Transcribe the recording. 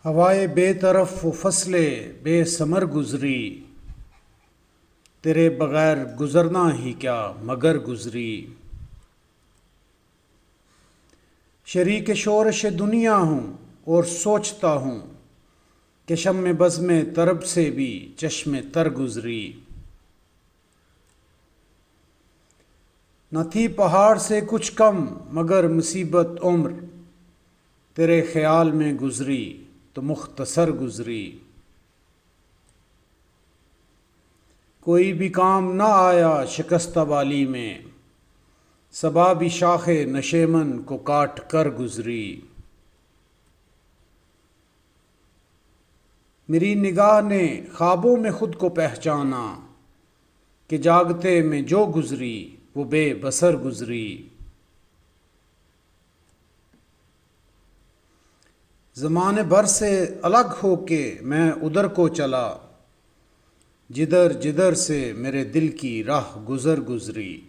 ہوائے بے طرف و فصل بے ثمر گزری، تیرے بغیر گزرنا ہی کیا مگر گزری۔ شریک شورش دنیا ہوں اور سوچتا ہوں کہ شمع بزم طرب سے بھی چشم تر گزری۔ نہ تھی پہاڑ سے کچھ کم مگر مصیبت عمر، تیرے خیال میں گزری تو مختصر گزری۔ کوئی بھی کام نہ آیا شکستہ والی میں، صبا بھی شاخ نشیمن کو کاٹ کر گزری۔ میری نگاہ نے خوابوں میں خود کو پہچانا کہ جاگتے میں جو گزری وہ بے بصر گزری۔ زمانے بھر سے الگ ہو کے میں ادھر کو چلا، جدھر جدھر سے میرے دل کی راہ گزری۔